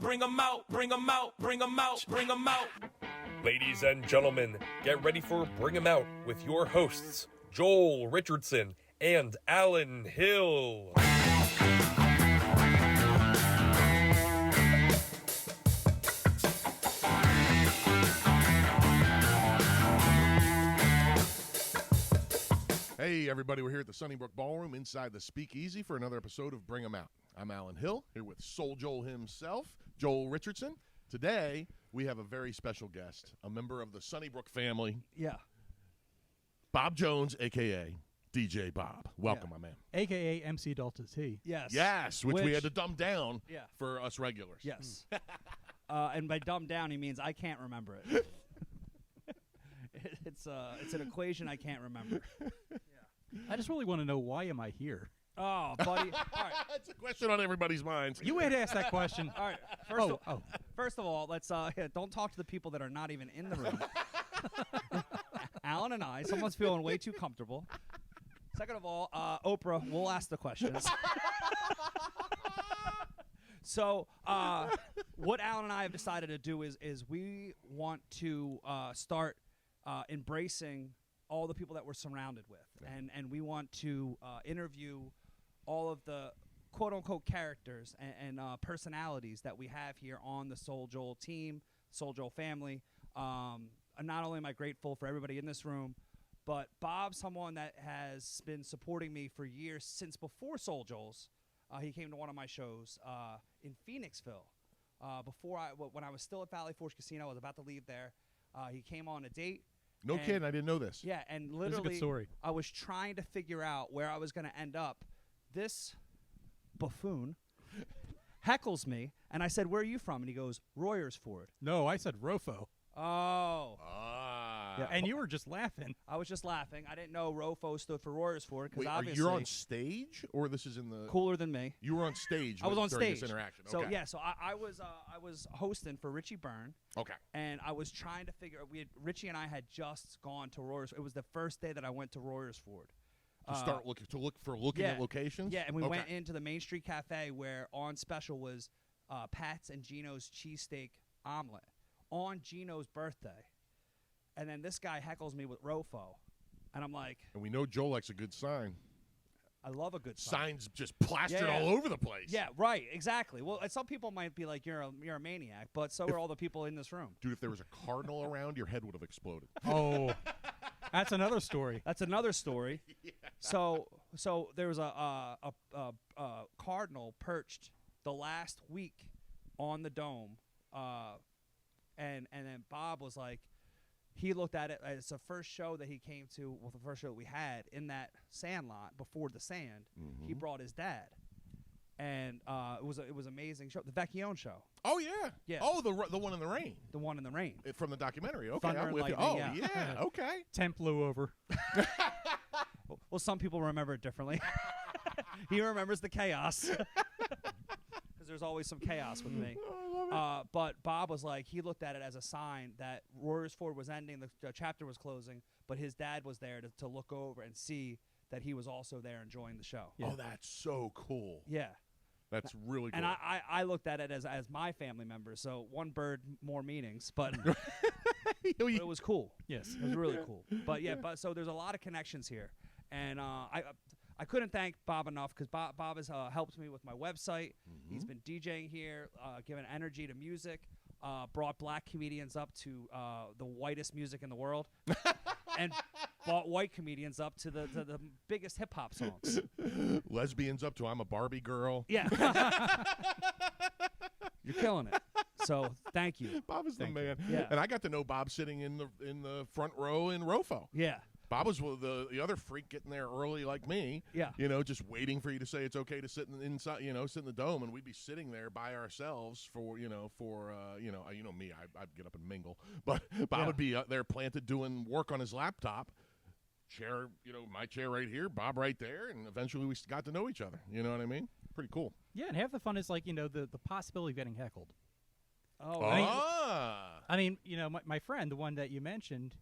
bring 'em out, bring 'em out, bring 'em out, bring 'em out. Ladies and gentlemen, get ready for Bring 'em Out with your hosts, Joel Richardson and Alan Hill. Hey everybody, we're here at the Sunnybrook Ballroom inside the Speakeasy for another episode of Bring 'em Out. I'm Alan Hill, here with SoulJoel himself, Joel Richardson. Today, we have a very special guest, a member of the Sunnybrook family. Yeah. Bob Jones, a.k.a. DJ Bob. Welcome, my man. A.k.a. MC Delta T. Yes. Yes, which we had to dumb down for us regulars. Yes. And by dumb down, he means I can't remember it. It's an equation I can't remember. I just really want to know, why am I here? Oh, buddy. All right. That's a question on everybody's minds. You had asked that question. All right. First of all, let's don't talk to the people that are not even in the room. Alan and I, someone's feeling way too comfortable. Second of all, Oprah, we'll ask the questions. So what Alan and I have decided to do is we want to start embracing all the people that we're surrounded with. And we want to interview all of the quote-unquote characters and personalities that we have here on the SoulJoel team, SoulJoel family. Not only am I grateful for everybody in this room, but Bob's someone that has been supporting me for years, since before SoulJoel's. He came to one of my shows in Phoenixville. When I was still at Valley Forge Casino, I was about to leave there. He came on a date. No kidding, I didn't know this. Yeah, and This is a good literally, story. I was trying to figure out where I was going to end up. This buffoon heckles me, and I said, "Where are you from?" And he goes, "Royersford." No, I said Rofo. Oh. Yeah, and you were just laughing. I was just laughing. I didn't know ROFO stood for Royersford, because Wait, obviously you're on stage, or this is in the... cooler than me. You were on stage. I was on during stage. This interaction. So okay. yeah, so I was hosting for Richie Byrne. Okay. And I was trying to figure. Richie and I had just gone to Royersford. It was the first day that I went to Royersford. To look at locations. Yeah, and we went into the Main Street Cafe, where on special was Pat's and Gino's cheesesteak omelet on Gino's birthday. And then this guy heckles me with Rofo. And I'm like... And we know Joe likes a good sign. I love a good sign. Signs just plastered all over the place. Yeah, right, exactly. Well, some people might be like, you're a maniac, but so are all the people in this room. Dude, if there was a cardinal around, your head would have exploded. Oh, that's another story. That's another story. Yeah. So there was a cardinal perched the last week on the dome, and then Bob was like, he looked at it as the first show that he came to, the first show that we had in that sand lot before the sand. Mm-hmm. He brought his dad, and it was an amazing show, the Vecchione show. Oh yeah. Yeah. Oh, the one in the rain. The one in the rain. From the documentary. Okay, Thunder I'm and with you. lightning, Oh yeah. Okay. Tent blew over. Well, some people remember it differently. He remembers the chaos. Because there's always some chaos with me. But Bob was like, he looked at it as a sign that Royersford was ending, the chapter was closing, but his dad was there to look over and see that he was also there enjoying the show. Yeah. Oh, that's so cool. Yeah. That's really cool. And I looked at it as my family member, so one bird, more meanings, but, but it was cool. Yes. It was really cool. But yeah, so there's a lot of connections here. And I couldn't thank Bob enough, because Bob has helped me with my website. Mm-hmm. He's been DJing here, giving energy to music, brought black comedians up to the whitest music in the world, and brought white comedians up to the biggest hip-hop songs. Lesbians up to I'm a Barbie girl. Yeah. You're killing it. So thank you. Bob is the man. Yeah. And I got to know Bob sitting in the front row in Rofo. Yeah. Bob was the other freak getting there early like me. Yeah. Just waiting for you to say it's okay to sit inside, sit in the dome, and we'd be sitting there by ourselves for me, I'd get up and mingle, but Bob would be there planted doing work on his laptop. Chair, my chair right here, Bob right there, and eventually we got to know each other. You know what I mean? Pretty cool. Yeah, and half the fun is the possibility of getting heckled. Oh, I mean, my friend, the one that you mentioned,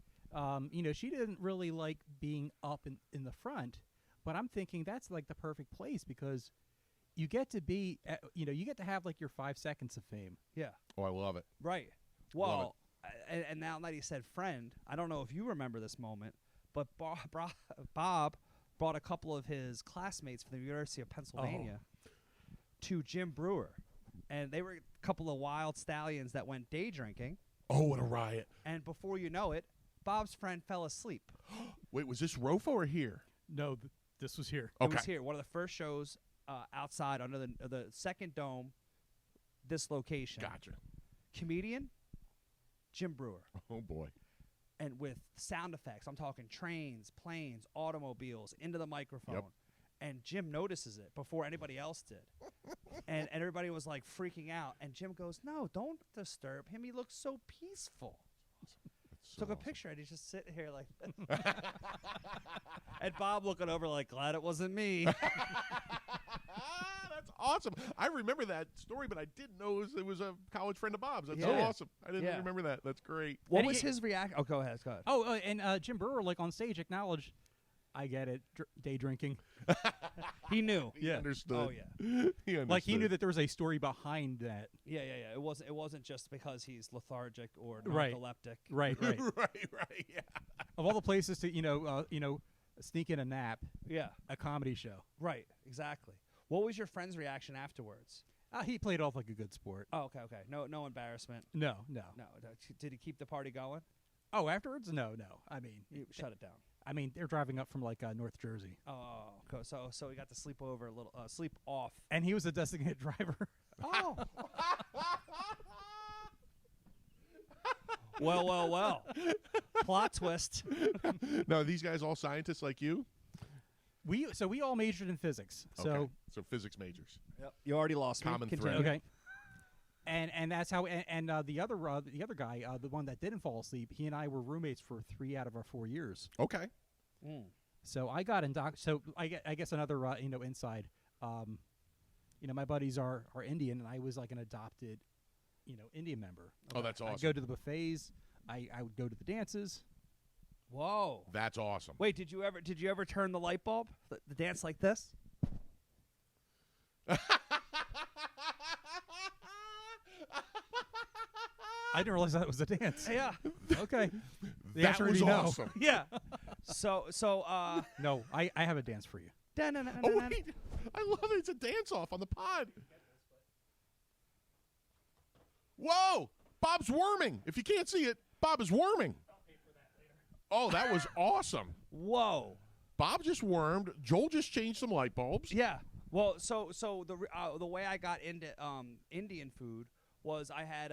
she didn't really like being up in the front, but I'm thinking that's like the perfect place, because you get to be, you get to have like your 5 seconds of fame. Yeah. Oh, I love it. Right. Well, and now that he said friend, I don't know if you remember this moment, but Bob brought a couple of his classmates from the University of Pennsylvania to Jim Brewer. And they were a couple of wild stallions that went day drinking. Oh, what a riot. And before you know it, Bob's friend fell asleep. Wait, was this Rofo or here? No, this was here. It was here. One of the first shows outside under the second dome, this location. Gotcha. Comedian, Jim Brewer. Oh, boy. And with sound effects, I'm talking trains, planes, automobiles into the microphone. Yep. And Jim notices it before anybody else did. and everybody was like freaking out. And Jim goes, "No, don't disturb him. He looks so peaceful." So Took a picture and he's just sitting here like this. And Bob looking over like, glad it wasn't me. That's awesome. I remember that story, but I didn't know it was a college friend of Bob's. That's so Yeah. awesome. I didn't Yeah. remember that. That's great. What And was he- his reaction? Oh, go ahead. Go ahead. Oh, and Jim Brewer, like on stage, acknowledged, I get it, day drinking. He knew. He understood. Oh, yeah. He understood. Like he knew that there was a story behind that. Yeah. It wasn't just because he's lethargic or Right. narcoleptic. Right. right, yeah. Of all the places to, sneak in a nap, Yeah. a comedy show. Right. Exactly. What was your friend's reaction afterwards? He played off like a good sport. Oh, okay. No embarrassment. No. No. Did he keep the party going? Oh, afterwards? No. I mean, You shut it down. I mean, they're driving up from like North Jersey, Oh, okay. So we got to sleep over a little, sleep off. and he was a designated driver. Oh. Well. Plot twist. Now, are these guys all scientists like you? we all majored in physics. Okay. So physics majors. Yep. You already lost Common me. thread. Continue. Okay. And that's how the other guy, the one that didn't fall asleep, he and I were roommates for 3 out of our 4 years. Okay. Mm. So I got So I guess another inside. My buddies are Indian, and I was like an adopted, Indian member. Oh, that's awesome. I'd go to the buffets. I would go to the dances. Whoa. That's awesome. Wait, did you ever turn the light bulb? The dance like this? I didn't realize that was a dance. Yeah. Okay. The That answer would was be no. awesome. Yeah. So No, I have a dance for you. Oh, wait. I love it. It's a dance-off on the pod. Whoa! Bob's worming. If you can't see it, Bob is worming. Oh, that was awesome. Whoa. Bob just wormed. Joel just changed some light bulbs. Yeah. Well, so the way I got into Indian food was I had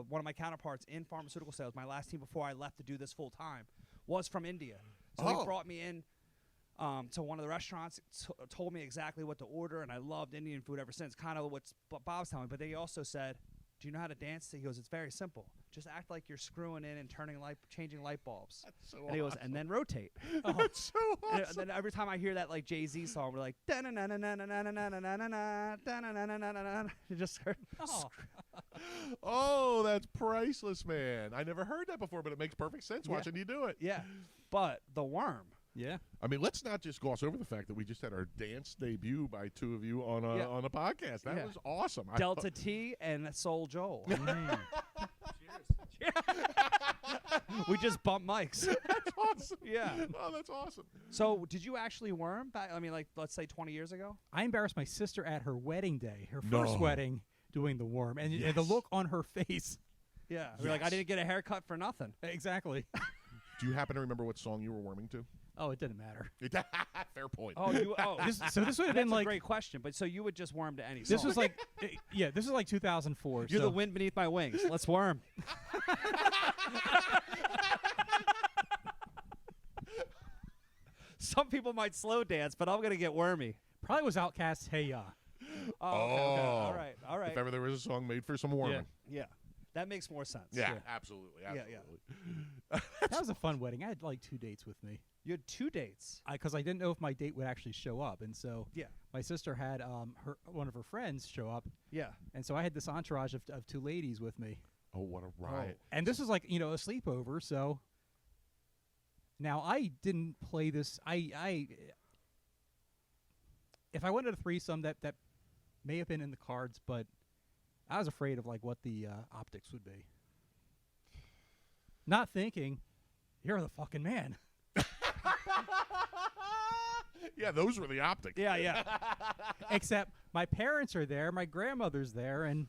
one of my counterparts in pharmaceutical sales. My last team before I left to do this full time was from India. So he brought me in to one of the restaurants, told me exactly what to order, and I loved Indian food ever since. Kind of what Bob's telling me. But then he also said, "Do you know how to dance?" He goes, "It's very simple. Just act like you're screwing in and changing light bulbs." That's so And he goes, awesome. and then rotate. That's so And awesome. then every time I hear that like Jay-Z song, we're like, da-na-na-na-na-na-na-na-na-na-na-na-na-na-na. You just heard. Oh. Oh, that's priceless, man. I never heard that before, but it makes perfect sense Yeah. watching you do it. Yeah, but the worm. Yeah. I mean, let's not just gloss over the fact that we just had our dance debut by two of you on a Yeah. on a podcast. That Yeah. was awesome. Delta T and SoulJoel. We just bumped mics. That's awesome. Yeah. Oh, that's awesome. So, did you actually worm back? I mean, like, let's say 20 years ago. I embarrassed my sister at her wedding day, her No. first wedding, doing the worm, and the look on her face. Yeah. We're like, I Yes. didn't get a haircut for nothing. Exactly. Do you happen to remember what song you were worming to? Oh, it didn't matter. Fair point. Oh, you. Oh, This would have that's been a like great question. But so you would just worm to any this song. was like this is like 2004. You're so the wind beneath my wings. Let's worm. Some people might slow dance, but I'm gonna get wormy. probably was Outkast's Hey Ya. Oh, okay, okay. All right. If ever there was a song made for some warming. Yeah, that makes more sense. Yeah, absolutely. Yeah, Absolutely. That was a fun wedding. I had like 2 dates with me. You had 2 dates. Because I didn't know if my date would actually show up, and so Yeah. my sister had one of her friends show up, Yeah. and so I had this entourage of 2 ladies with me, Oh, what a riot. and this was like a sleepover. So now I didn't play this. if I wanted a threesome, that may have been in the cards, but I was afraid of like what the optics would be. Not thinking, you're the fucking man. Yeah, those were the optics. Yeah, yeah. Except my parents are there, my grandmother's there, and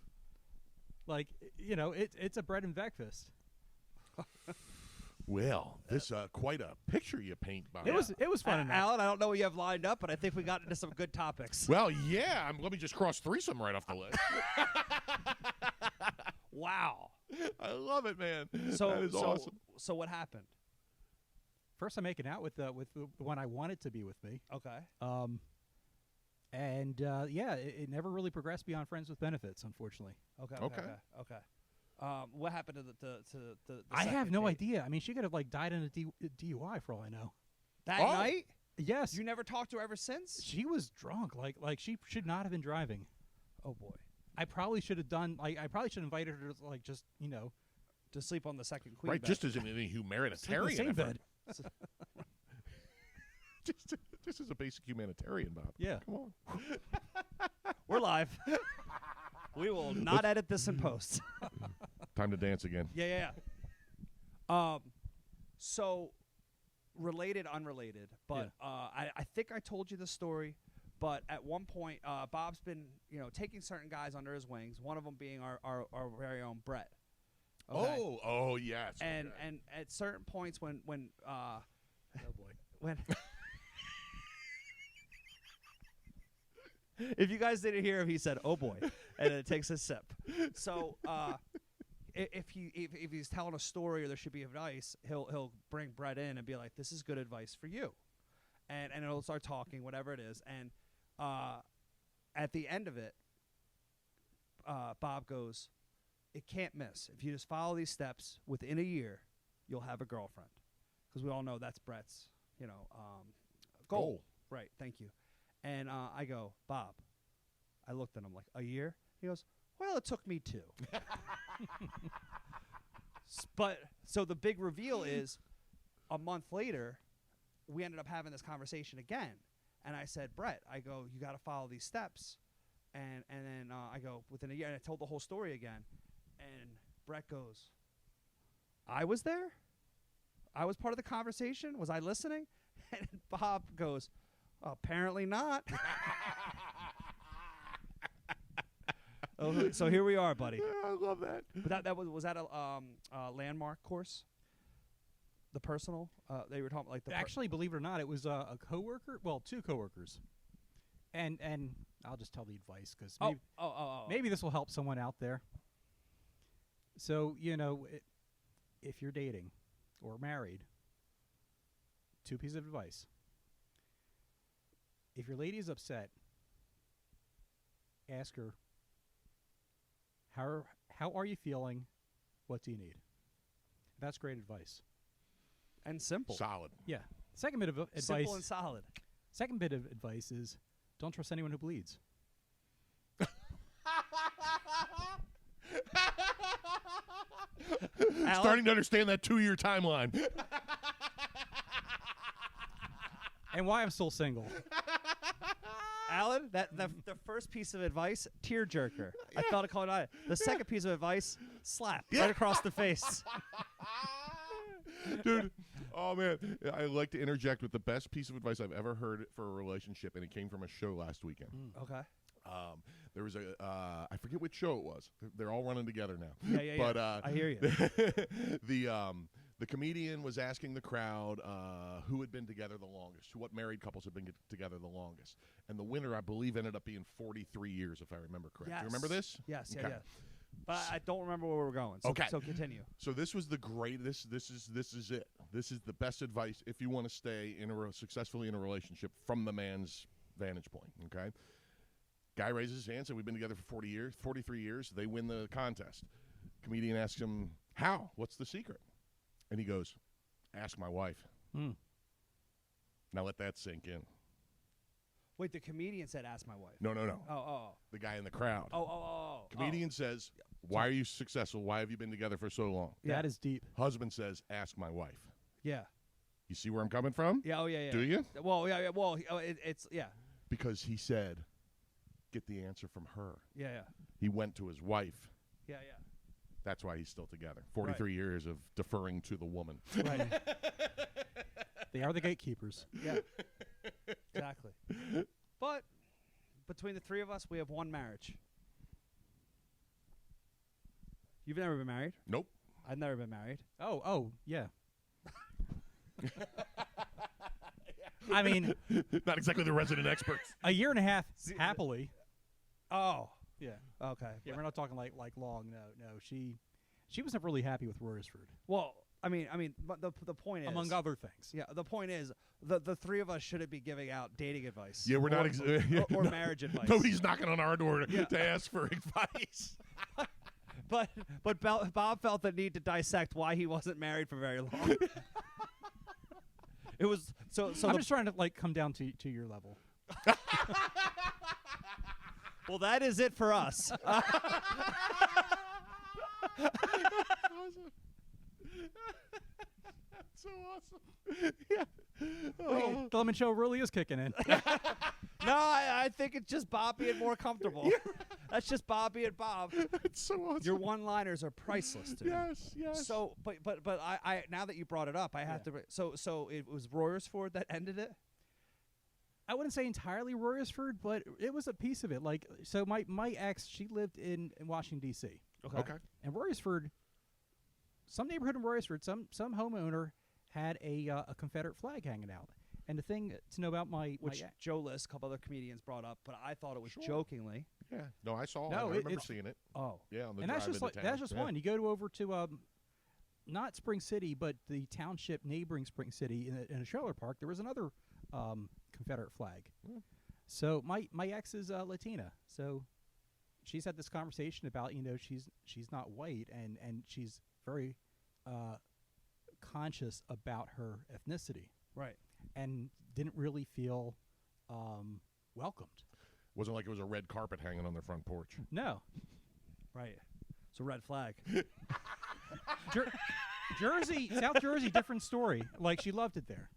like it's a bread and breakfast. Well, this quite a picture you paint, Bob. It was fun enough. Alan, I don't know what you have lined up, but I think we got into some good topics. Well, yeah. Let me just cross threesome right off the list. Wow. I love it, man. So that is awesome. So what happened? First, I'm making out with the one I wanted to be with me. Okay. It never really progressed beyond friends with benefits, unfortunately. Okay. Okay. What happened to the I have second no date? idea. I mean, she could have like died in a DUI for all I know. That Oh. night? Yes, You never talked to her ever since? she was drunk. Like she should not have been driving. Oh boy. I probably should have done. Like I probably should have invited her to like just To sleep on the second queen Right, bed. just as in any sleep in the humanitarian same effort. bed. just as a basic humanitarian, Bob. Yeah. Come on. We're live. We will not edit this in post. Time to dance again. Yeah. So related, unrelated, but I think I told you the story. But at one point, Bob's been taking certain guys under his wings. One of them being our very own Brett. Okay? Oh, yes. And okay. and at certain points when Oh boy. when if you guys didn't hear him, he said, "Oh boy," and then it takes a sip. So if he's telling a story or there should be advice, he'll bring Brett in and be like, "This is good advice for you," and it'll start talking, whatever it is, and at the end of it, Bob goes, "It can't miss. If you just follow these steps, within a year, you'll have a girlfriend," because we all know that's Brett's goal. Right. Thank you. And I go, "Bob," I looked at him like, "A year?" He goes, "Well, it took me 2." But so the big reveal is a month later, we ended up having this conversation again. And I said, "Brett," I go, "you got to follow these steps." And then I go, within a year, and I told the whole story again. And Brett goes, "I was there? I was part of the conversation? Was I listening?" And Bob goes, "Apparently not." So here we are, buddy. Yeah, I love that. But was that a landmark course? The personal they were talking like the Actually, believe it or not, it was a coworker. Well, 2 coworkers. And I'll just tell the advice because maybe this will help someone out there. So if you're dating or married, 2 pieces of advice. If your lady is upset, ask her, how are you feeling? What do you need? That's great advice. and simple. Solid. Yeah. Second bit of advice. Simple and solid. Second bit of advice is don't trust anyone who bleeds. Starting to understand that 2-year timeline. And why I'm still single. Alan, the first piece of advice, tearjerker. I felt it calling out. The second piece of advice, slap right across the face. Dude, oh man, I like to interject with the best piece of advice I've ever heard for a relationship, and it came from a show last weekend. Okay. There was I forget which show it was. They're all running together now. Yeah. But I hear you. the comedian was asking the crowd who had been together the longest, what married couples had been together the longest, and the winner, I believe, ended up being 43 years, if I remember correct. Yes. Do you remember this? Yes. Okay. Yeah. But I don't remember where we're going. So, Okay. So continue. So this was the great. This is it. This is the best advice if you want to stay successfully in a relationship from the man's vantage point. Okay. Guy raises his hand, said we've been together for 43 years. They win the contest. Comedian asks him, how? What's the secret? And he goes, ask my wife. Now let that sink in. Wait, the comedian said, "Ask my wife." No. Oh. The guy in the crowd. Oh. Comedian says, why are you successful? Why have you been together for so long? Yeah. That is deep. Husband says, ask my wife. Yeah. You see where I'm coming from? Yeah. Oh, yeah. Do you? Well, yeah. Well, it's yeah. because he said, get the answer from her. Yeah. He went to his wife. Yeah. That's why he's still together. 43 years of deferring to the woman. Right. They are the gatekeepers. Yeah. Exactly. But between the three of us, we have one marriage. You've never been married? Nope. I've never been married. Oh, yeah. I mean, Not exactly the resident experts. a year and a half happily. Oh. Yeah. Okay. Yeah, we're not talking like long. No. She was never really happy with Royersford, Well, I mean, but the point is, among other things. yeah, the point is, the three of us shouldn't be giving out dating advice. Yeah, we're not or marriage advice. Nobody's knocking on our door to ask for advice. But Bob felt the need to dissect why he wasn't married for very long. It was so. I'm just trying to like come down to your level. Well, that is it for us. That's so awesome. Yeah. Wait, the Lemon Show really is kicking in. No, I think it's just Bob being more comfortable. That's just Bob being Bob. It's so awesome. Your one-liners are priceless to me. Yes. So, but I now that you brought it up, I have to. So it was Royersford that ended it. I wouldn't say entirely Royersford, but it was a piece of it. Like, so my ex, she lived in Washington D.C. Okay. And Royersford, some neighborhood in Royersford, some homeowner had a Confederate flag hanging out. And the thing to know about which Joe List, a couple other comedians brought up, but I thought it was Sure. jokingly. Yeah. No, I saw it. No, I remember it's- seeing it. Oh, Yeah, on the and drive that's just into like town. that's just Yeah. one. You go over to not Spring City, but the township neighboring Spring City in a trailer park. There was another Confederate flag. Yeah. So my ex is Latina, so she's had this conversation about she's not white and she's very conscious about her ethnicity right. and didn't really feel welcomed. Wasn't like it was a red carpet hanging on their front porch. No. Right. It's a red flag. Jersey, South Jersey, different story. Like, she loved it there.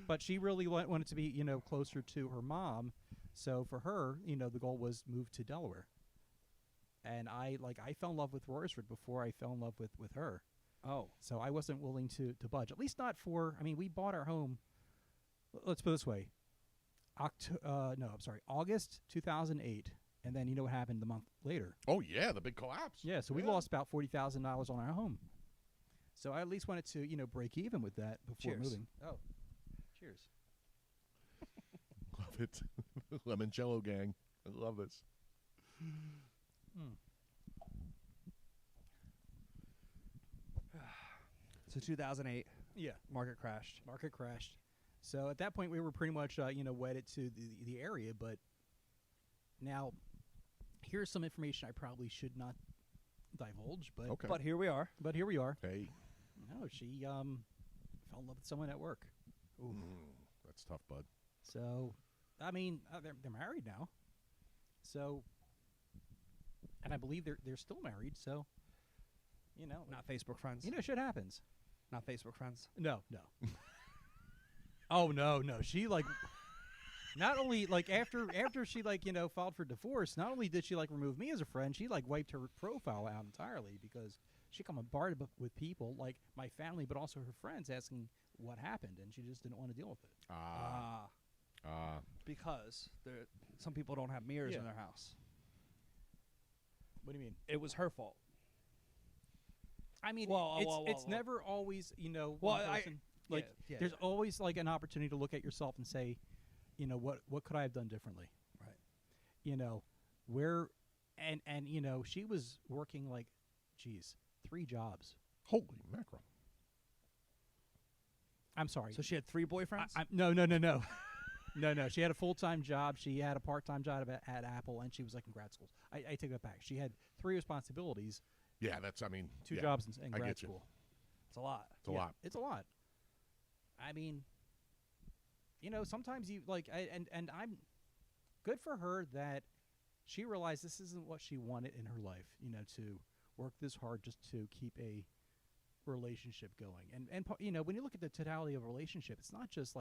But she really wanted to be, closer to her mom. So for her, the goal was move to Delaware. And I fell in love with Royersford before I fell in love with her. Oh. So I wasn't willing to budge. At least not for, we bought our home, let's put it this way. August 2008. And then you know what happened the month later. Oh, yeah, the big collapse. Yeah, so we lost about $40,000 on our home. So I at least wanted to, break even with that before Cheers. moving. Oh. Cheers. Love it. Limoncello gang. I love this. So 2008, Yeah, market crashed. market crashed. So at that point, we were pretty much, wedded to the area. But now, here's some information I probably should not divulge. But Okay. But here we are. but here we are. Hey. No, she fell in love with someone at work. That's tough, bud. So, they're married now. So, and I believe they're still married. So, Not Facebook friends. shit happens. Not Facebook friends. No. Oh no. She not only after she filed for divorce, not only did she remove me as a friend, she wiped her profile out entirely because she come bombarded with people like my family, but also her friends asking what happened, and she just didn't want to deal with it. Because some people don't have mirrors in Yeah. their house. What do you mean? It was her fault. It's never always one person. There's always an opportunity to look at yourself and say, what could I have done differently? Right. Where and she was working 3 jobs. Holy mackerel. I'm sorry. So she had 3 boyfriends? No. No. She had a full-time job. She had a part-time job at Apple, and she was in grad school. I take that back. She had 3 responsibilities. Yeah, that's, 2 yeah, jobs in I grad get you. school. It's a lot. It's a lot. It's a lot. Sometimes you and I'm good for her that she realized this isn't what she wanted in her life, to work this hard just to keep a relationship going. And when you look at the totality of a relationship, it's not just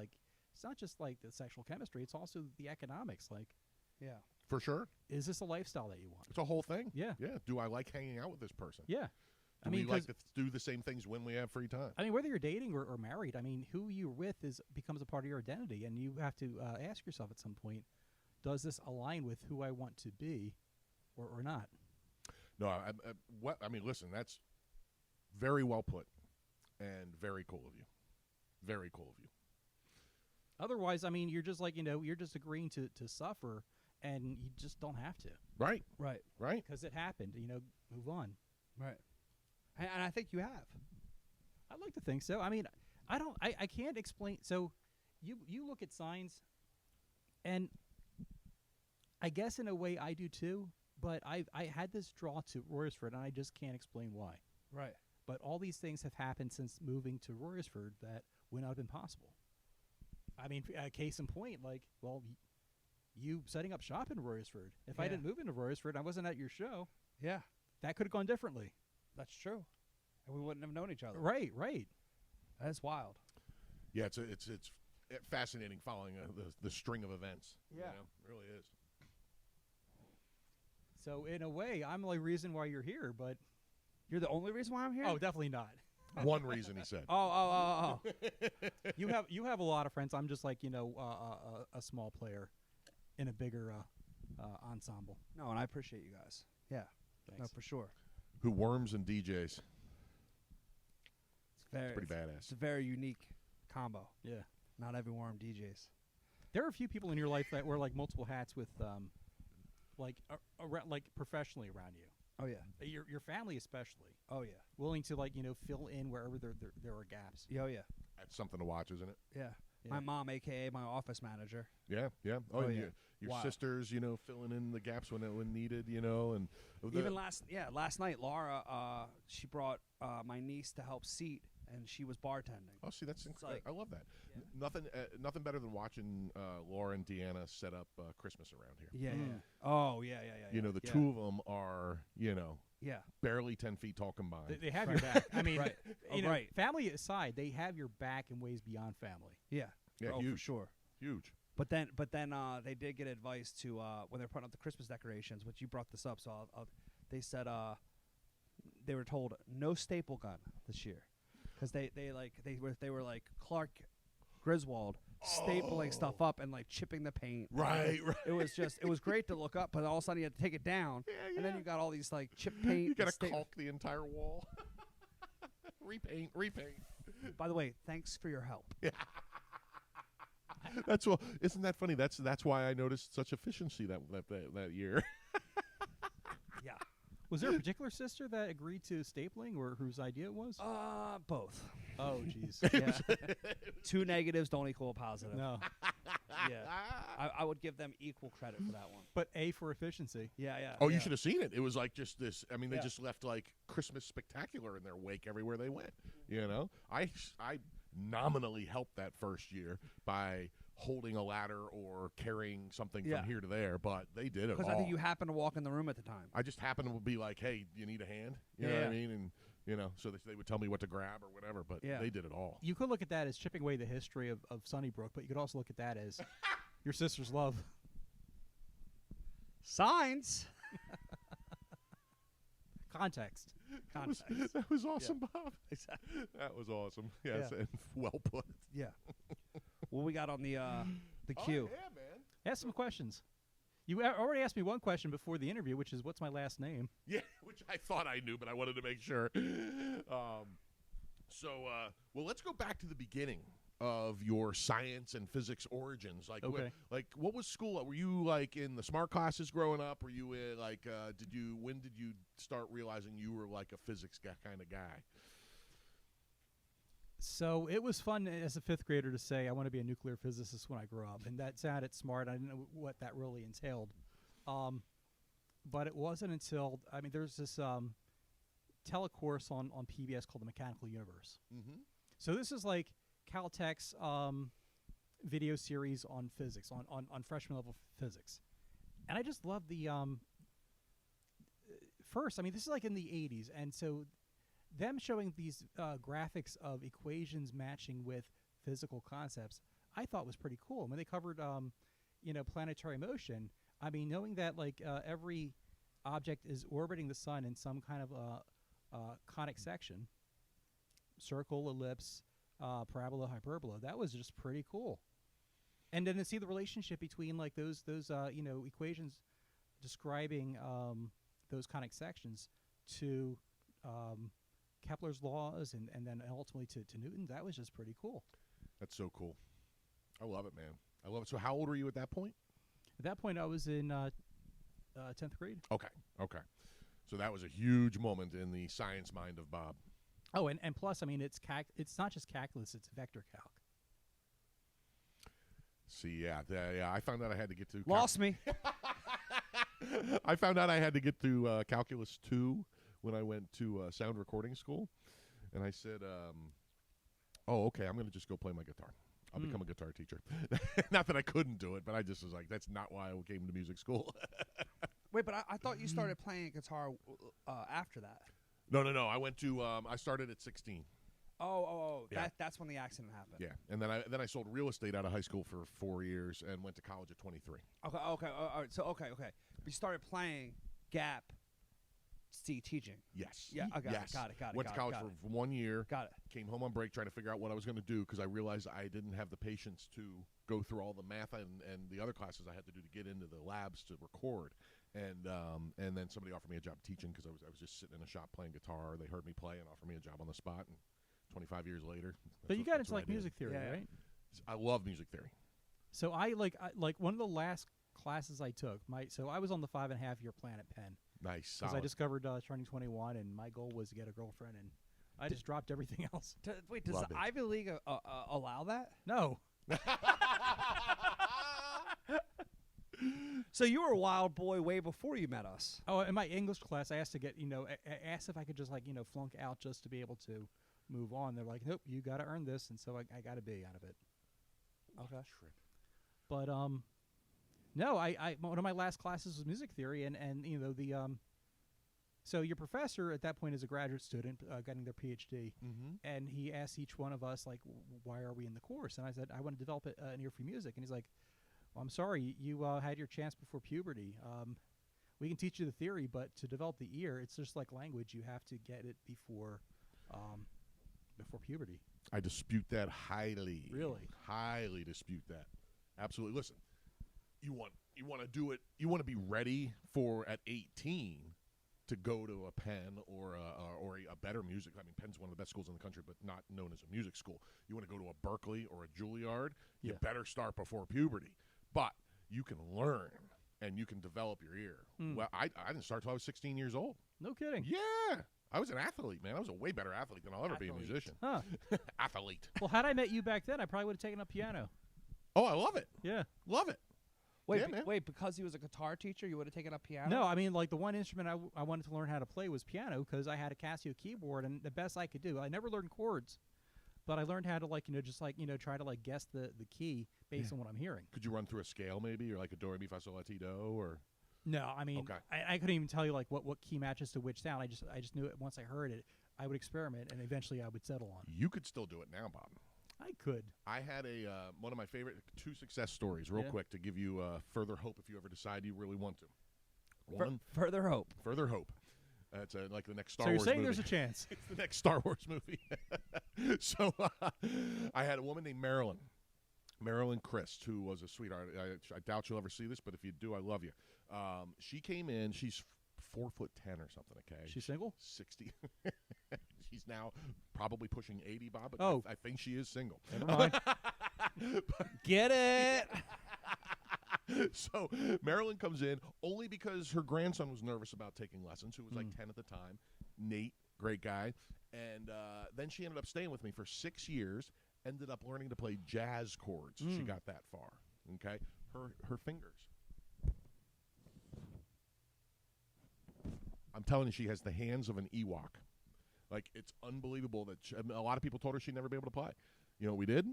it's not just like the sexual chemistry; it's also the economics. Like, Yeah. For sure. is this a lifestyle that you want? It's a whole thing. Yeah. Yeah. Do I like hanging out with this person? Yeah. Do we like to do the same things when we have free time? I mean, whether you're dating or married, I mean, who you're with becomes a part of your identity, and you have to ask yourself at some point, does this align with who I want to be, or not? No, I mean, listen, that's very well put and very cool of you. Very cool of you. Otherwise, I mean, you're just like, you're just agreeing to suffer, and you just don't have to. Right. Right. Right. Because it happened, move on. Right. And I think you have. I'd like to think so. I mean, I can't explain. So you look at signs, and I guess in a way I do too, but I had this draw to Royersford, and I just can't explain why. Right. But all these things have happened since moving to Royersford that would not have been possible. I mean, case in point, like, well, you setting up shop in Royersford. If I didn't move into Royersford, I wasn't at your show. Yeah. That could have gone differently. That's true. And we wouldn't have known each other. Right, right. That's wild. Yeah, it's fascinating following the string of events. Yeah. It really is. So in a way, I'm the reason why you're here, but You're the only reason why I'm here? oh, definitely not. One reason he said. Oh. You have a lot of friends. I'm just like a small player in a bigger ensemble. No, and I appreciate you guys. Yeah. Thanks. No, for sure. Who worms and DJs. It's very Pretty badass. It's a very unique combo. Yeah. Not every worm DJs. There are a few people in your life that wear like multiple hats with like professionally around you. Oh yeah. Your family especially. Oh yeah. Willing to fill in wherever there are gaps. Yeah, oh yeah. That's something to watch, isn't it? Yeah. Yeah. My mom, aka my office manager. Yeah, yeah. Oh, Oh, and yeah. Your Wow. sisters, filling in the gaps when needed, and Even last night, Laura, she brought my niece to help seat, and she was bartending. Oh, see, that's incredible. like- I love that. Yeah. Nothing better than watching Laura and Deanna set up Christmas around here. Yeah, Mm. yeah. Oh, yeah. The yeah. two of them are, Yeah. barely 10 feet tall combined. They have your back. I mean, Right. Right. family aside, they have your back in ways beyond family. Yeah. Yeah, oh, huge. for sure. Huge. But then, they did get advice to when they're putting up the Christmas decorations, which you brought this up. So they said they were told no staple gun this year because they were like Clark Griswold stapling stuff up and like chipping the paint. Right. It was great to look up, but all of a sudden you had to take it down, and then you got all these like chip paint. You got and to caulk the entire wall. Repaint. By the way, thanks for your help. Isn't that funny? That's why I noticed such efficiency that year. Yeah. Was there a particular sister that agreed to stapling, or whose idea it was? Both. Oh, jeez. Yeah. Two negatives don't equal a positive. No, Yeah. I would give them equal credit for that one. but A for efficiency. Yeah. Oh, yeah. you should have seen it. It was like just this. I mean, they Yeah. just left like Christmas spectacular in their wake everywhere they went. I nominally helped that first year by holding a ladder or carrying something Yeah. from here to there, but they did it Because all. I think you happened to walk in the room at the time. I just happened to be like, hey, you need a hand? You know what I mean? And, so they would tell me what to grab or whatever, but Yeah. they did it all. You could look at that as chipping away the history of Sunnybrook, but you could also look at that as your sister's love. Signs. Context. Context. That was awesome, Bob. Exactly. That was awesome. Yes, Yeah. and well put. Yeah. What we got on the queue? Oh, yeah, man. Ask some questions. You already asked me one question before the interview, which is, what's my last name? Yeah, which I thought I knew, but I wanted to make sure. Well, let's go back to the beginning of your science and physics origins. Like, Okay. what was school? Were you like in the smart classes growing up? Were you when did you start realizing you were like a physics kind of guy? So it was fun as a fifth grader to say I want to be a nuclear physicist when I grow up, and that sounded smart. I didn't know what that really entailed, but it wasn't until there's this telecourse on PBS called The Mechanical Universe. Mm-hmm. So this is like Caltech's video series on physics, on freshman level physics, and I just love the first. This is like in the 80s, and so them showing these graphics of equations matching with physical concepts, I thought was pretty cool. And when they covered, planetary motion, I mean, knowing that like every object is orbiting the sun in some kind of conic section, circle, ellipse, parabola, hyperbola, that was just pretty cool. And then to see the relationship between like those equations describing those conic sections to Kepler's laws and then ultimately to Newton, that was just pretty cool. That's so cool. I love it, man. I love it. So how old were you at that point? At that point, I was in 10th grade. Okay. So that was a huge moment in the science mind of Bob. Oh, and plus, I mean, it's not just calculus; it's vector calc. See, yeah. I found out I had to get to Lost me. I found out I had to get to Calculus 2 when I went to sound recording school. And I said, okay, I'm going to just go play my guitar. I'll become a guitar teacher. Not that I couldn't do it, but I just was like, that's not why I came to music school. Wait, but I thought you started playing guitar after that. No. I went to, I started at 16. Yeah. That's when the accident happened. Yeah, and then I sold real estate out of high school for 4 years and went to college at 23. Okay. All right. So okay. You started playing Gap. Teaching. Yes. Yeah. I got yes. it. Went to college for 1 year. Got it. Came home on break trying to figure out what I was going to do because I realized I didn't have the patience to go through all the math and the other classes I had to do to get into the labs to record. And then somebody offered me a job teaching because I was just sitting in a shop playing guitar. They heard me play and offered me a job on the spot. And 25 years later. But you got into like music theory, right? I love music theory. So I like one of the last classes I took. So I was on the 5.5-year plan at Penn. Nice. Because I discovered turning 21, and my goal was to get a girlfriend, and I just dropped everything else. Wait, does the Ivy League allow that? No. So you were a wild boy way before you met us. Oh, in my English class, I asked to get asked if I could just flunk out just to be able to move on. They're like, nope, you got to earn this, and so I got a B out of it. Okay. But no, I one of my last classes was music theory, and so your professor at that point is a graduate student getting their PhD, and he asked each one of us like, why are we in the course? And I said, I want to develop an ear for music, and he's like, well, I'm sorry, you had your chance before puberty. We can teach you the theory, but to develop the ear, it's just like language. You have to get it before puberty. I dispute that highly. Really? Highly dispute that. Absolutely. Listen, you want to do it. You want to be ready for at 18 to go to a Penn or a better music. I mean, Penn's one of the best schools in the country, but not known as a music school. You want to go to a Berkeley or a Juilliard. You better start before puberty. But you can learn and you can develop your ear. Well, I didn't start till I was 16 years old. No kidding. Yeah. I was an athlete, man. I was a way better athlete than I'll ever be a musician. Huh. Athlete. Well, had I met you back then, I probably would have taken up piano. Oh, I love it. Yeah. Love it. Wait, yeah, man. wait, because he was a guitar teacher, you would have taken up piano? No, I mean, like the one instrument I wanted to learn how to play was piano because I had a Casio keyboard, and the best I could do, I never learned chords, but I learned how to try to guess the key based on what I'm hearing. Could you run through a scale maybe, or like a do, re, mi, fa, sol, la, ti, do, or? No, I mean, okay. I couldn't even tell you like what key matches to which sound. I just knew it once I heard it. I would experiment, and eventually I would settle on. You could still do it now, Bob. I could. I had one of my favorite 2 success stories, real quick, to give you further hope if you ever decide you really want to. One, further hope. Further hope. It's like the next Star Wars movie. So you're saying there's a chance. It's the next Star Wars movie. So I had a woman named Marilyn Christ, who was a sweetheart. I doubt you'll ever see this, but if you do, I love you. She came in. She's 4'10" or something. Okay. She's single? 60. She's now probably pushing 80, Bob. But oh, I think she is single. Never mind. Get it. So Marilyn comes in only because her grandson was nervous about taking lessons, who was like 10 at the time. Nate, great guy. And then she ended up staying with me for 6 years, ended up learning to play jazz chords. She got that far. Okay? Her fingers. I'm telling you, she has the hands of an Ewok. Like, it's unbelievable that a lot of people told her she'd never be able to play. You know what we did?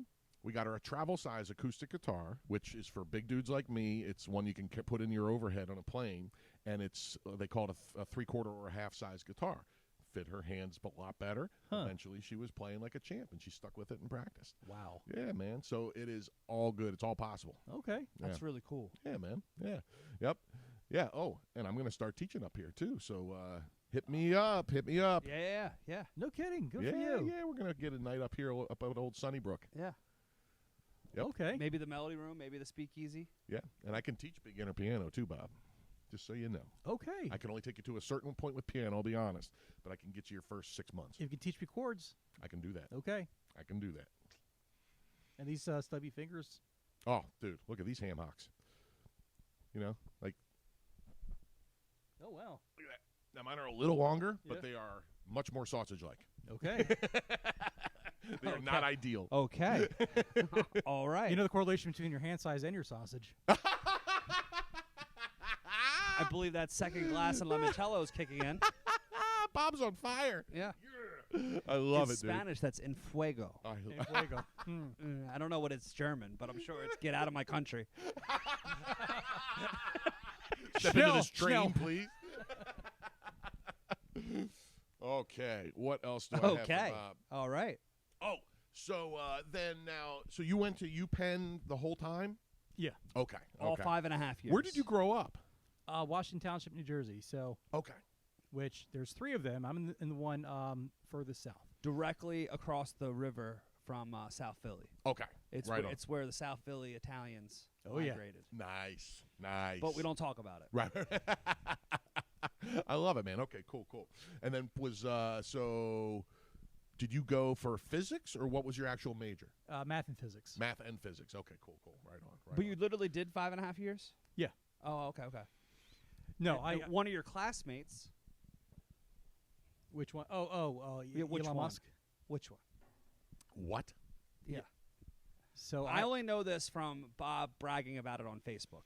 We got her a travel-size acoustic guitar, which is for big dudes like me. It's one you can put in your overhead on a plane, and it's they call it a 3/4 or a half-size guitar. fit her hands a lot better. Huh. Eventually, she was playing like a champ, and she stuck with it and practiced. Wow. Yeah, man. So it is all good. It's all possible. Okay. That's really cool. Yeah, man. Yeah. Yep. Yeah. Oh, and I'm going to start teaching up here too. So hit me up. Hit me up. Yeah. No kidding. Good yeah, for you. Yeah, we're going to get a night up here up at Old Sunnybrook. Yeah. Yep. Okay. Maybe the Melody Room, maybe the Speakeasy. Yeah. And I can teach beginner piano too, Bob. Just so you know. Okay. I can only take you to a certain point with piano, I'll be honest. But I can get you your first 6 months. If you can teach me chords. I can do that. Okay. I can do that. And these stubby fingers. Oh, dude, look at these ham hocks. You know, like, Oh, wow. look at that. Now, mine are a little longer, Yeah. but they are much more sausage-like. Okay. They are not ideal. Okay. All right. You know the correlation between your hand size and your sausage. I believe that second glass of limoncello is kicking in. Bob's on fire. Yeah. I love in it, dude. Spanish, that's en fuego. En fuego. I don't know what it's German, but I'm sure it's get out of my country. Step into Schnell, this train, Schnell. please. Okay. What else do I have Okay. for Bob? All right. Oh, so then now, so you went to UPenn the whole time? Yeah. Okay. All okay. 5.5 years. Where did you grow up? Washington Township, New Jersey. So, Okay. which there's 3 of them. I'm in the one furthest south. Directly across the river from South Philly. Okay. It's right where, on. it's where the South Philly Italians Oh, yeah. migrated. Nice. Nice. But we don't talk about it. Right. I love it, man. Okay, cool. And then so did you go for physics or what was your actual major? Math and physics. Math and physics. Okay, cool. Right on. Right But on. you literally did 5.5 years? Yeah. Oh, okay. No, And one of your classmates. Which one? Yeah, which Elon one? Musk. Which one? What? Yeah. So I only know this from Bob bragging about it on Facebook.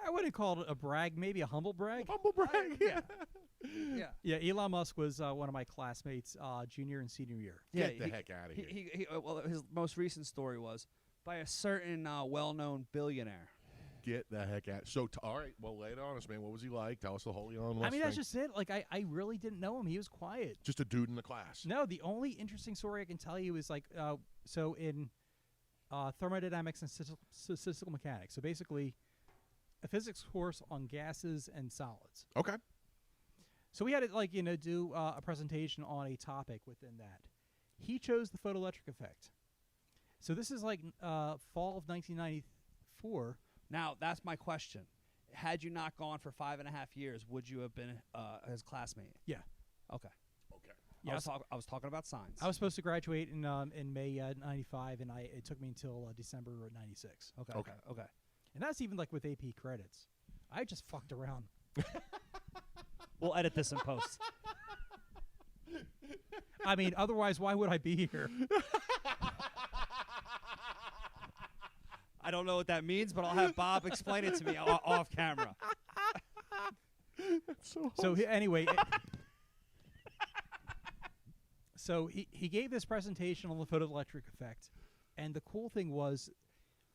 I wouldn't call it a brag, maybe a humble brag. Humble brag. Yeah. Yeah. Yeah, Elon Musk was one of my classmates junior and senior year. Get the heck out of here. Well, his most recent story was by a certain well-known billionaire. Get the heck out. So, all right. Well, lay it on us, man. What was he like? Tell us the whole Elon Musk I mean, that's thing. just it. Like, I really didn't know him. He was quiet. Just a dude in the class. No, the only interesting story I can tell you is like, so in thermodynamics and statistical mechanics. So basically, a physics course on gases and solids. Okay. So we had to do a presentation on a topic within that. He chose the photoelectric effect. So this is like fall of 1994. Now, that's my question. Had you not gone for 5.5 years, would you have been his classmate? Yeah. Okay. Okay. Yeah, I was talking about science. I was supposed to graduate in May '95, and it took me until December of '96. Okay. And that's even like with AP credits. I just fucked around. We'll edit this in post. I mean, otherwise, why would I be here? I don't know what that means, but I'll have Bob explain it to me off camera. Anyway, so he gave this presentation on the photoelectric effect, and the cool thing was,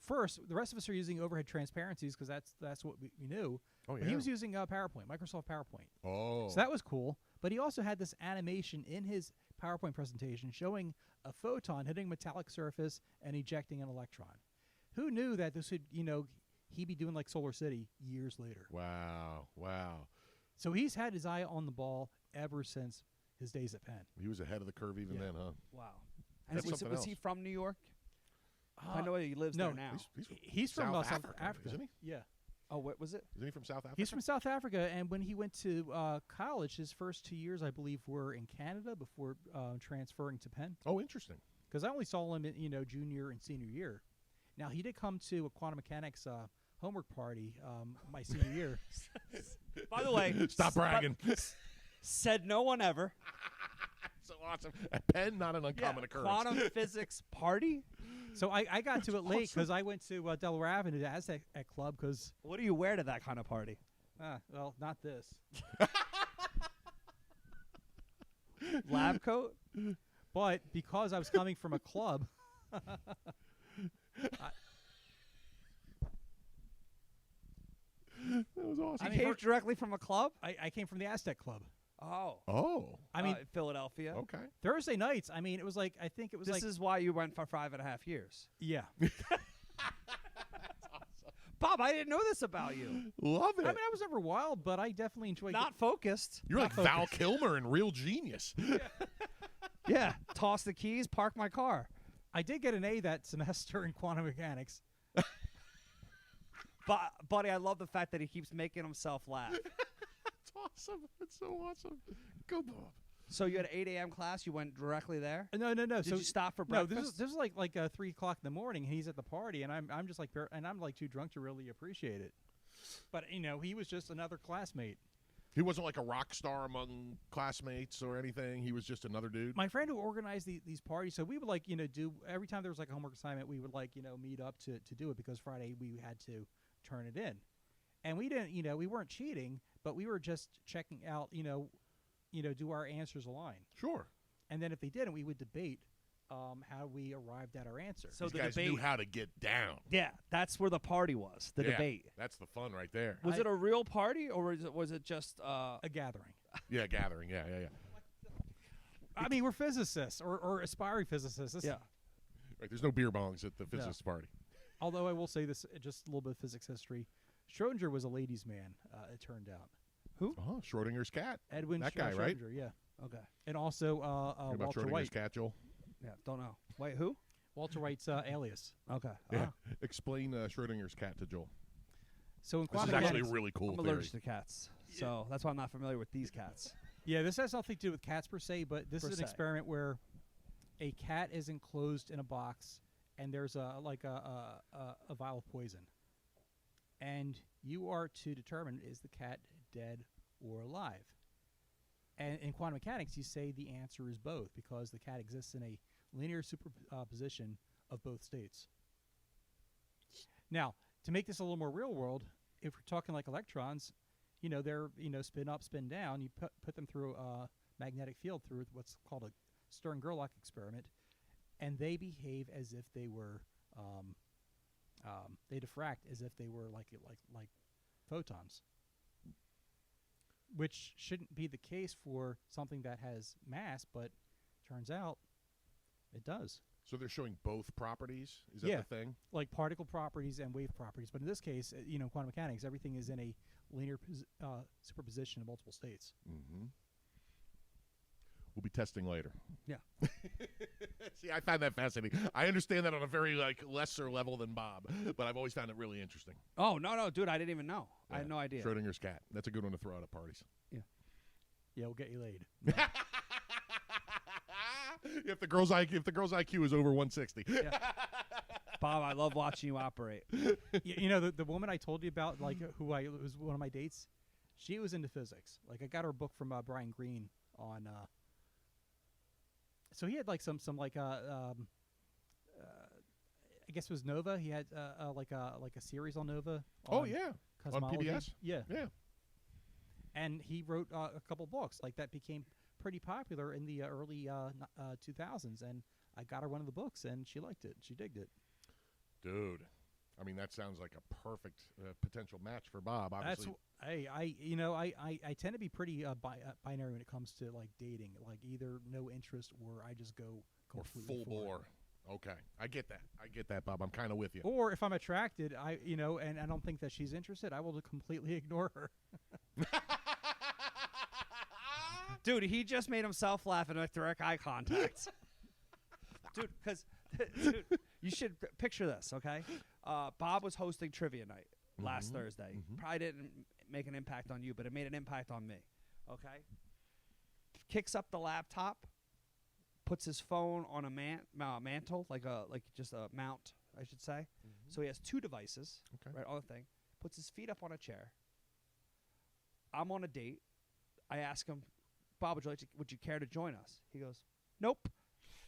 first, the rest of us are using overhead transparencies because that's what we knew. Oh, But he was using PowerPoint, Microsoft PowerPoint. Oh. So that was cool. But he also had this animation in his PowerPoint presentation showing a photon hitting a metallic surface and ejecting an electron. Who knew that this would, he'd be doing like Solar City years later. Wow. So he's had his eye on the ball ever since his days at Penn. He was ahead of the curve even then, huh? Wow. And That's something was he else. from New York? I know he lives there now. He's from South South Africa, Africa. isn't he? Yeah. Oh, what was it? Isn't he from South Africa? He's from South Africa, and when he went to college, his first 2 years, I believe, were in Canada before transferring to Penn. Oh, interesting. Because I only saw him in junior and senior year. Now he did come to a quantum mechanics homework party my senior year. By the way, Stop bragging. Said no one ever. So awesome. At Penn, not an uncommon occurrence. Quantum physics party? So I got to it late because I went to Delaware Avenue to Aztec Club because... What do you wear to that kind of party? Well, not this. Lab coat? But because I was coming from a club... That was awesome. You came directly from a club? I came from the Aztec Club. Oh. I mean, Philadelphia. Okay. Thursday nights. I mean, it was like I think it was This is why you went for 5.5 years. yeah. Bob, I didn't know this about you. Love it. I mean, I was never wild, but I definitely enjoyed. Not focused. You're like Val Kilmer in Real Genius. Yeah. Toss the keys, park my car. I did get an A that semester in quantum mechanics. But, buddy, I love the fact that he keeps making himself laugh. It's awesome. It's so awesome. Go, Bob. So you had an 8 a.m. class. You went directly there. No. Did you stop for breakfast? No, this is like 3 o'clock in the morning, and he's at the party, and I'm just like, and I'm like too drunk to really appreciate it. But he was just another classmate. He wasn't like a rock star among classmates or anything. He was just another dude. My friend who organized these parties, so we would like do every time there was like a homework assignment, we would like meet up to do it because Friday we had to turn it in, and we didn't we weren't cheating, but we were just checking out do our answers align? Sure. And then if they didn't, we would debate how we arrived at our answer. So These the guys debate knew how to get down. Yeah, that's where the party was. The debate. That's the fun right there. Was it a real party or was it just a gathering. Yeah, gathering. Yeah. I mean, we're physicists or aspiring physicists. Right. There's no beer bongs at the physicist party. Although I will say this, just a little bit of physics history. Schrodinger was a ladies' man, it turned out. Who? Oh, Schrodinger's cat. Edwin That guy, right? Schrodinger, yeah. Okay. And also Heard about Walter Schrodinger's White. cat, Joel? Yeah, don't know. Wait, who? Walter White's alias. Okay. Yeah. Explain Schrodinger's cat to Joel. So in This quantum is actually mechanics, a really cool I'm theory. allergic to cats, so that's why I'm not familiar with these cats. yeah, this has nothing to do with cats per se, but this Per is an se. experiment where a cat is enclosed in a box, and there's a vial of poison, and you are to determine is the cat dead or alive. And in quantum mechanics, you say the answer is both because the cat exists in a linear superposition of both states. Now, to make this a little more real world, if we're talking like electrons, they're spin up, spin down. You put them through a magnetic field through what's called a Stern-Gerlach experiment, and they behave as if they were they diffract as if they were like photons, which shouldn't be the case for something that has mass, but turns out it does. So they're showing both properties? Is that the thing? Like particle properties and wave properties. But in this case, quantum mechanics, everything is in a linear superposition of multiple states. Mm-hmm. We'll be testing later. Yeah. See, I find that fascinating. I understand that on a very lesser level than Bob, but I've always found it really interesting. Oh, no, dude, I didn't even know. I had no idea. Schrodinger's cat. That's a good one to throw out at parties. Yeah, we'll get you laid. If the girl's IQ is over 160. Yeah. Bob, I love watching you operate. The woman I told you about, who was one of my dates, she was into physics. Like I got her book from Brian Greene on. So he had some I guess it was Nova. He had a series on Nova. Oh yeah, on cosmology. PBS. Yeah. And he wrote a couple books that became pretty popular in the early 2000s, and I got her one of the books, and she liked it. She digged it. Dude, I mean that sounds like a perfect potential match for Bob. Obviously, I tend to be pretty binary when it comes to dating, either no interest or I just go or completely full bore. Okay, I get that, Bob. I'm kind of with you. Or if I'm attracted, and I don't think that she's interested, I will completely ignore her. Dude, he just made himself laugh and make direct eye contact. Dude, because you should picture this, okay? Bob was hosting trivia night last Thursday. Probably didn't make an impact on you, but it made an impact on me, okay? Kicks up the laptop, puts his phone on a mantle, like just a mount, I should say. So he has two devices, right on the thing. Puts his feet up on a chair. I'm on a date. I ask him, Bob, would you care to join us? He goes, nope.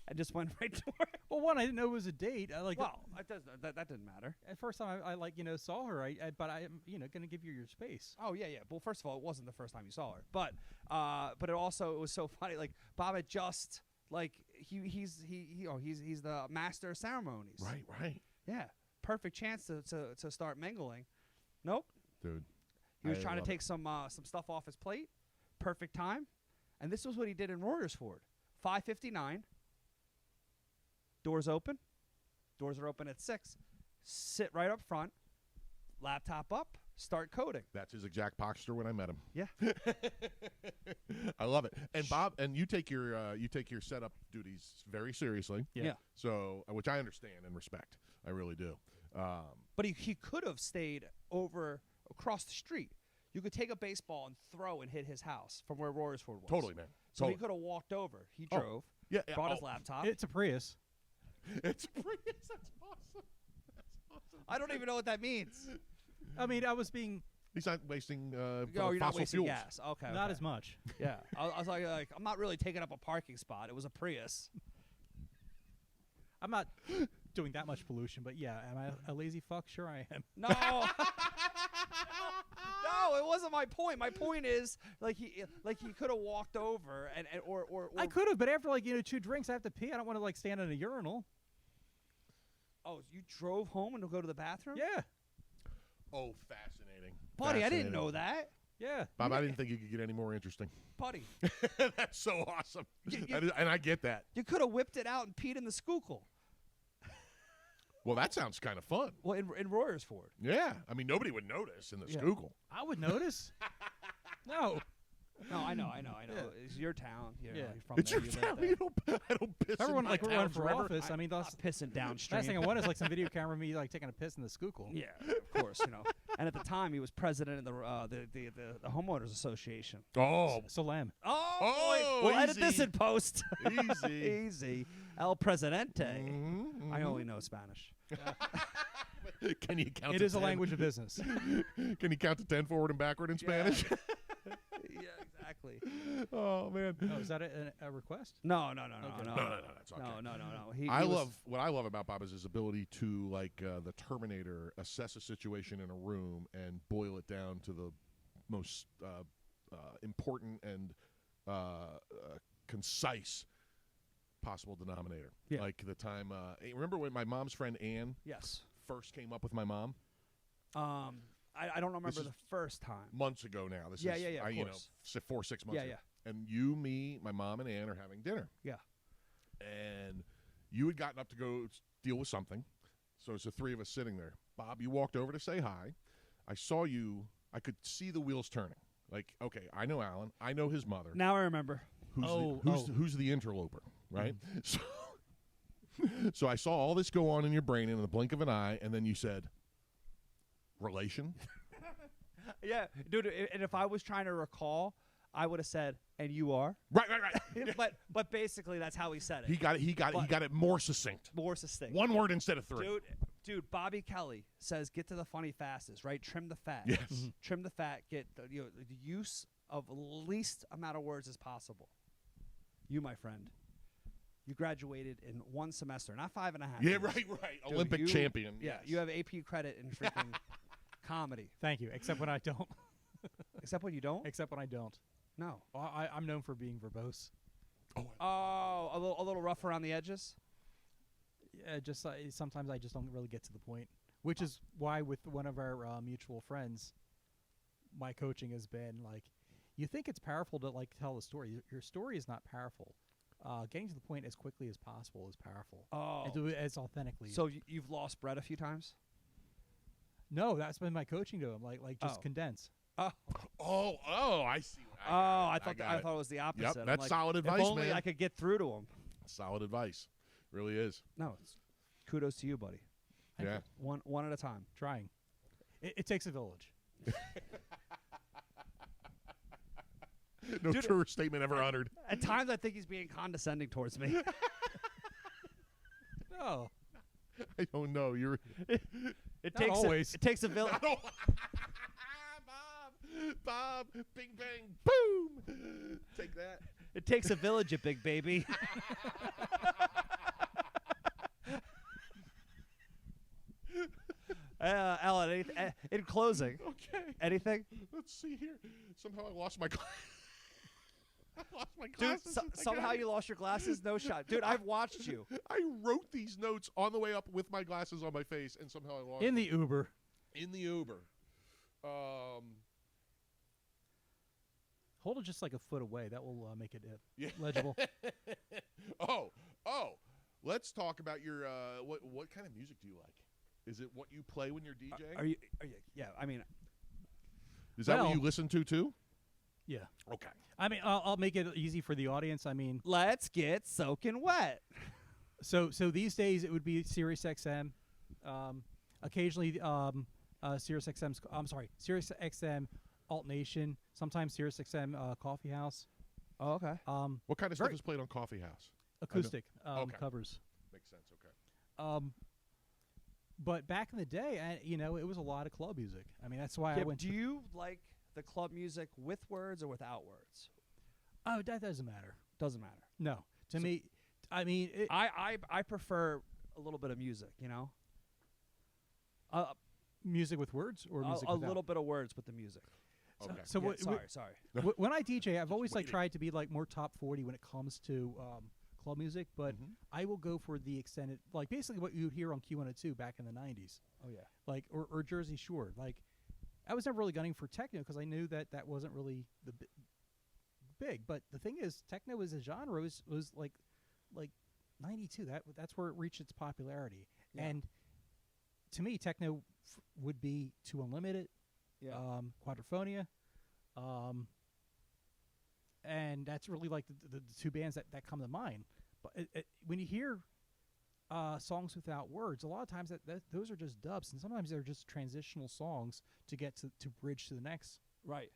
I just went right to her. Well, one, I didn't know it was a date. That didn't matter. At first time I saw her, but I'm going to give you your space. Oh yeah. Well, first of all, it wasn't the first time you saw her, but it was so funny. Like Bob had just he's the master of ceremonies. Right. Yeah, perfect chance to start mingling. Nope. Dude, He was I trying to love take some stuff off his plate. Perfect time. And this was what he did in Royersford. 5:59. Doors open. Doors are open at 6. Sit right up front. Laptop up. Start coding. That's his exact posture when I met him. Yeah. I love it. And Bob, and you take your setup duties very seriously. Yeah. So, which I understand and respect. I really do. But he could have stayed over across the street. You could take a baseball and throw and hit his house from where Royersford was. Totally, man. So Totally. he could have walked over. He Oh, drove. Yeah. Brought his laptop. It's a Prius. It's Prius. That's awesome. That's awesome. I don't even know what that means. I mean, I was being He's not wasting You're fossil not wasting fuels. gas. Okay. not okay. as much. Yeah. I was like, I'm not really taking up a parking spot. It was a Prius. I'm not doing that much pollution, but yeah, am I a lazy fuck? Sure I am. No. No, it wasn't my point. My point is like he could have walked over and or I could have, but after 2 drinks, I have to pee. I don't want to stand in a urinal. Oh, you drove home and to go to the bathroom? Yeah, Oh, fascinating. Buddy, I didn't Fascinating. know that. yeah. Bob, I didn't think you could get any more interesting. Buddy, That's so awesome. And I get that. you could have whipped it out and peed in the Schuylkill. Well, that sounds kind of fun. Well, in Royersford. Yeah. I mean, nobody would notice in the Yeah. Schuylkill. I would notice. No. No, I know. Yeah. It's your town. You know, Yeah. you're from It's there, your you live town. there. You don't, I don't piss Everyone in my we're running town's for river. office. I mean, I'm that's not pissing downstream. last thing I want is some video camera of me taking a piss in the Schuylkill. Yeah, of course, And at the time, he was president of the homeowners association. Oh, Salam. Oh, Oh, boy. We'll edit easy. this in post. easy. Easy. El Presidente. Mhm, I mhm. only know Spanish. Can you count It to is a 10? language of business. Can you count to 10 forward and backward in Spanish? Yeah, exactly. Oh, man. Oh, is that a request? No. Okay. No, that's okay. No. I love what I love about Bob is his ability to, like the Terminator, assess a situation in a room and boil it down to the most important and concise possible denominator. Yeah. Like the time, remember when my mom's friend Ann Yes. first came up with my mom? I don't remember This is the first time. Months ago now. This Yeah, is, yeah, yeah, of you know, course. 4 6 months Yeah, ago. And you, me, my mom, and Ann are having dinner. Yeah. And you had gotten up to go deal with something. So it's the three of us sitting there. Bob, you walked over to say hi. I saw you. I could see the wheels turning. Like, okay, I know Alan. I know his mother. Now I remember. Who's the interloper, right? So I saw all this go on in your brain in the blink of an eye, and then you said, relation? Yeah, dude. And if I was trying to recall, I would have said, "And you are." Right. but basically, that's how he said it. He got it more succuct. More succinct. One word instead of 3. Dude. Bobby Kelly says, "Get to the funny fastest, right? Trim the fat. Yes. Trim the fat. Get the use of least amount of words as possible." You, my friend, you graduated in 1 semester, not 5.5. Yeah, years. right. Dude, Olympic champion. Yeah, yes. you have AP credit in freaking comedy. Thank you. Except when I don't. Except when you don't. Except when I don't. No. Well, I'm known for being verbose. Oh, a little rough around the edges. Yeah, just sometimes I just don't really get to the point. Which is why with one of our mutual friends, my coaching has been like, you think it's powerful to tell a story. Your story is not powerful. Getting to the point as quickly as possible is powerful. Oh. And do it as authentically. So you've lost bread a few times? No, that's been my coaching to him. Like just condense. Oh, I see. I thought got it was the opposite. Yep, I'm that's like, solid advice, if only man. I could get through to him. Solid advice. Really is. No, kudos to you, buddy. Yeah. One at a time. Trying. It takes a village. No truer statement ever uttered. At times, I think he's being condescending towards me. No. I don't know. You're It Not takes always. it takes a village. Bob, bing bang, boom. Take that. It takes a village, you big baby. Alan, in closing, Okay. anything? Let's see here. Somehow I lost my I lost my Dude, glasses. somehow you lost your glasses? No shot. Dude, I've watched you. I wrote these notes on the way up with my glasses on my face, and somehow I lost In them. the Uber. In the Uber. Hold it just like a foot away. That will make it Yeah. legible. oh. Let's talk about your what kind of music do you like? Is it what you play when you're DJing? Are you? Yeah. I mean, Is that what Well- you listen to too? Yeah. Okay. I mean, I'll make it easy for the audience. I mean, let's get soaking wet. so these days it would be Sirius XM, occasionally Sirius XM's. I'm sorry, Sirius XM Alt Nation. Sometimes Sirius XM Coffee House. Oh, okay. What kind of stuff Very- is played on Coffee House? Acoustic Okay. covers. Makes sense. Okay. But back in the day, it was a lot of club music. I mean, that's why I Yeah, went. do you like the club music with words or without words? Oh, that doesn't matter. Doesn't matter. No, to me, I mean, I prefer a little bit of music. music with words or music A without? little bit of words with the music. Okay. So Yeah, what, sorry. when I DJ, I've always waiting. tried to be more top 40 when it comes to club music, but Mhm. I will go for the extended, basically what you would hear on Q102 back in the 90s, Oh yeah. or Jersey Shore. I was never really gunning for techno because I knew that wasn't really the big. But the thing is, techno as a genre was like 92. That's where it reached its popularity. Yeah. And to me, techno would be To Unlimited, Yeah. Quadrophonia, and that's really like the two bands that come to mind. But when you hear songs without words, a lot of times those are just dubs, and sometimes they're just transitional songs to get to bridge to the next. Right.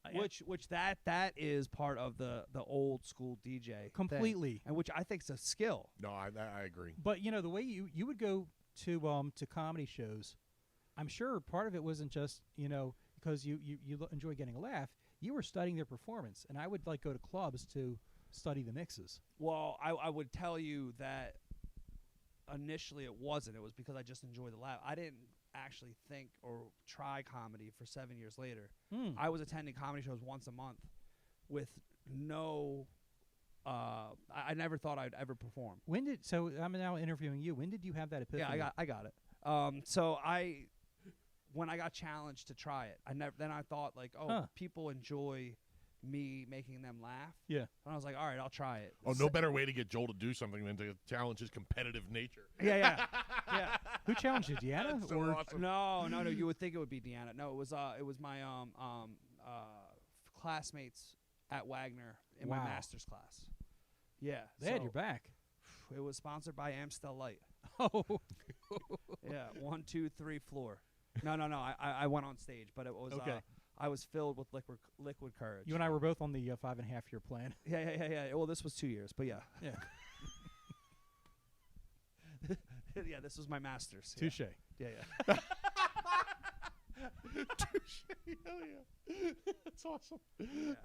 Uh, Which that is part of the old school DJ thing, Completely. and which I think is a skill. No, I agree. But the way you would go to comedy shows, I'm sure part of it wasn't just because you enjoy getting a laugh. You were studying their performance, and I would go to clubs to study the mixes. Well, I would tell you that initially it wasn't. It was because I just enjoyed the laugh. I didn't actually think or try comedy for 7 years later. I was attending comedy shows once a month with no. I never thought I'd ever perform. So I'm now interviewing you. When did you have that epiphany? Yeah, I got it. When I got challenged to try it, then I thought people enjoy me making them laugh. Yeah. And I was like, all right, I'll try it. Oh, no better way to get Joel to do something than to challenge his competitive nature. Yeah. Who challenged you, Deanna? That's so or awesome. No. You would think it would be Deanna. No, it was my classmates at Wagner in my Wow. master's class. Yeah. they had your back. It was sponsored by Amstel Light. Oh, Yeah. 1, 2, 3 floor. No. I went on stage, but it was Okay. I was filled with liquid courage. you and I were both on the 5.5-year plan. Yeah. Well, this was 2 years, but yeah. Yeah. Yeah, this was my master's. Yeah. Touche. Yeah. Hell yeah. That's awesome.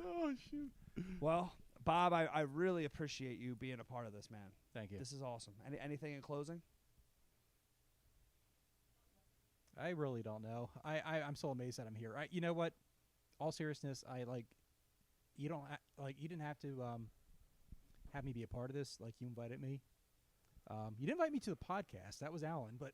Oh, shoot. Well, Bob, I really appreciate you being a part of this, man. Thank you. This is awesome. Anything in closing? I really don't know. I'm so amazed that I'm here. You know what? All seriousness, you don't you didn't have to have me be a part of this. You invited me. You didn't invite me to the podcast. That was Alan, but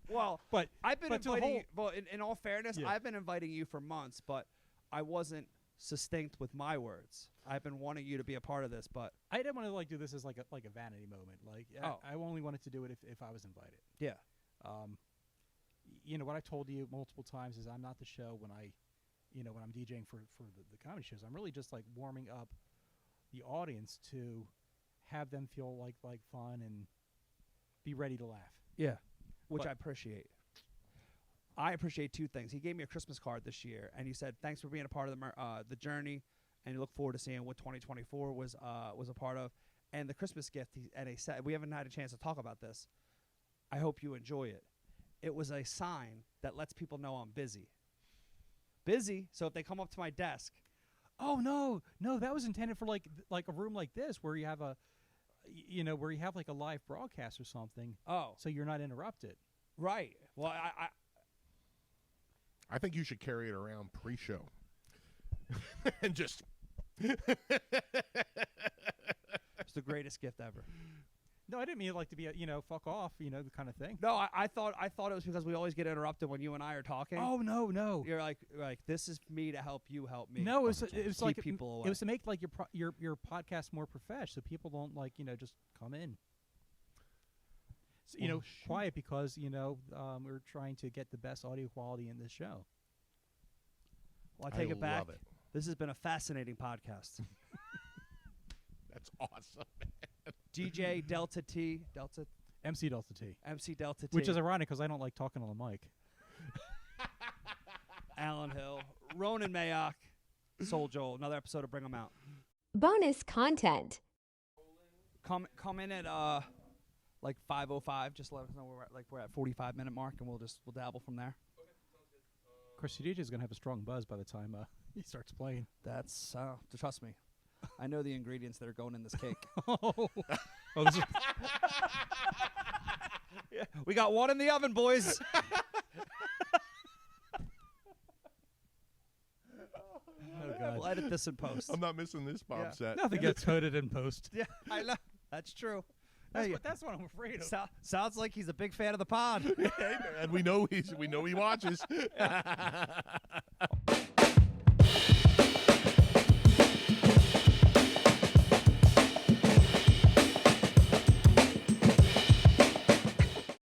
Well, but I've been but to the inviting whole- you. Well, in all fairness, Yeah. I've been inviting you for months, but I wasn't succinct with my words. I've been wanting you to be a part of this, but I didn't want to do this as a vanity moment. Oh. I only wanted to do it if I was invited. yeah. What I've told you multiple times is I'm not the show when when I'm DJing for the comedy shows. I'm really just warming up the audience to have them feel like fun and be ready to laugh. Yeah. Which But- I appreciate. I appreciate two things. He gave me a Christmas card this year, and he said, "Thanks for being a part of the journey, and you look forward to seeing what 2024 was a part of." And the Christmas gift, he said, we haven't had a chance to talk about this. I hope you enjoy it. It was a sign that lets people know I'm busy. Busy, so if they come up to my desk, Oh no, that was intended for like a room like this where you have a where you have a live broadcast or something, oh, so you're not interrupted. right. Well, I think you should carry it around pre-show. And just... it's the greatest gift ever. No, I didn't mean like to be a, fuck off, the kind of thing. No, I thought it was because we always get interrupted when you and I are talking. Oh no. You're like this is me to help you help me. No, it was like people away. It was to make like your podcast more professional, so people don't just come in. So, quiet because we're trying to get the best audio quality in this show. Well, I take it back. Love it. This has been a fascinating podcast. That's awesome, man. DJ Delta T Delta MC Delta T. MC Delta T. Which is ironic because I don't like talking on the mic. Alan Hill, Ronan Mayock, SoulJoel. Another episode of Bring 'Em Out. Bonus content. Come in at like 5:05. Just let us know we're at 45-minute mark, and we'll dabble from there. Of course, your DJ is gonna have a strong buzz by the time he starts playing. That's trust me, I know the ingredients that are going in this cake. This is Yeah, we got one in the oven, boys. oh god. We'll edit this in post. I'm not missing this bomb set. Nothing gets coded in post. Yeah, I know. That's true. That's what I'm afraid of. Sounds like he's a big fan of the pod. And we know he watches.